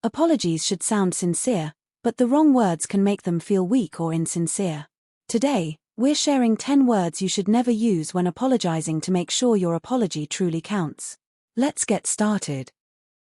Apologies should sound sincere, but the wrong words can make them feel weak or insincere. Today, we're sharing 10 words you should never use when apologizing to make sure your apology truly counts. Let's get started.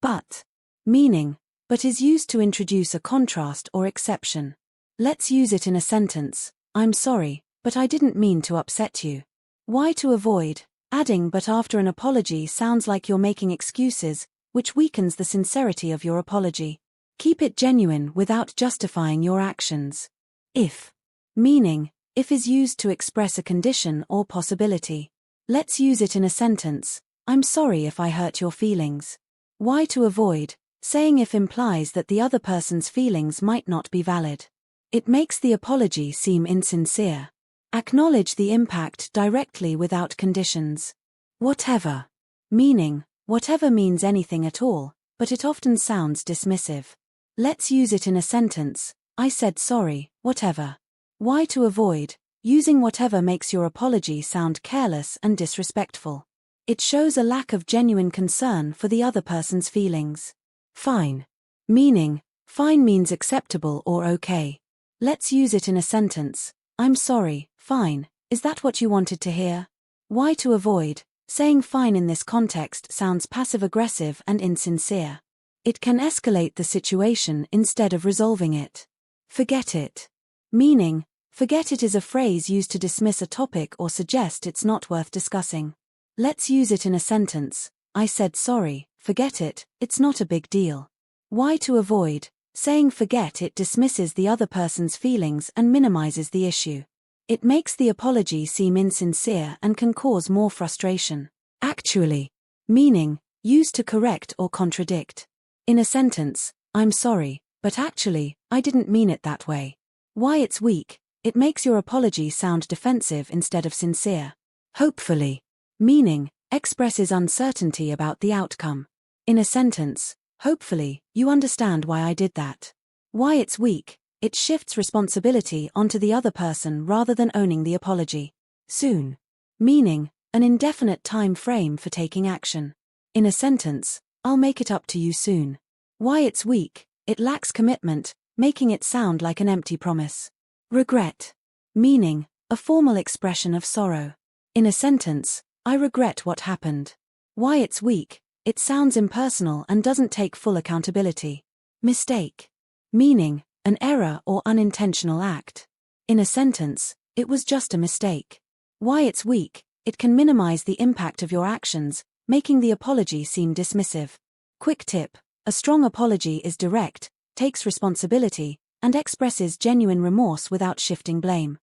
But. Meaning, but is used to introduce a contrast or exception. Let's use it in a sentence. I'm sorry, but I didn't mean to upset you. Why to avoid? Adding but after an apology sounds like you're making excuses, which weakens the sincerity of your apology. Keep it genuine without justifying your actions. If. Meaning, if is used to express a condition or possibility. Let's use it in a sentence. I'm sorry if I hurt your feelings. Why to avoid? Saying if implies that the other person's feelings might not be valid. It makes the apology seem insincere. Acknowledge the impact directly without conditions. Whatever. Meaning, whatever means anything at all, but it often sounds dismissive. Let's use it in a sentence. I said sorry, whatever. Why to avoid? Using whatever makes your apology sound careless and disrespectful. It shows a lack of genuine concern for the other person's feelings. Fine. Meaning, fine means acceptable or okay. Let's use it in a sentence. I'm sorry, fine, is that what you wanted to hear? Why to avoid? Saying fine in this context sounds passive-aggressive and insincere. It can escalate the situation instead of resolving it. Forget it. Meaning, forget it is a phrase used to dismiss a topic or suggest it's not worth discussing. Let's use it in a sentence. I said sorry, forget it, it's not a big deal. Why to avoid? Saying forget it dismisses the other person's feelings and minimizes the issue. It makes the apology seem insincere and can cause more frustration. Actually. Meaning, used to correct or contradict. In a sentence, I'm sorry, but actually, I didn't mean it that way. Why it's weak? It makes your apology sound defensive instead of sincere. Hopefully. Meaning, expresses uncertainty about the outcome. In a sentence, hopefully, you understand why I did that. Why it's weak? It shifts responsibility onto the other person rather than owning the apology. Soon. Meaning, an indefinite time frame for taking action. In a sentence, I'll make it up to you soon. Why it's weak? It lacks commitment, making it sound like an empty promise. Regret. Meaning, a formal expression of sorrow. In a sentence, I regret what happened. Why it's weak? It sounds impersonal and doesn't take full accountability. Mistake. Meaning, an error or unintentional act. In a sentence, it was just a mistake. Why it's weak? It can minimize the impact of your actions, making the apology seem dismissive. Quick tip: a strong apology is direct, takes responsibility, and expresses genuine remorse without shifting blame.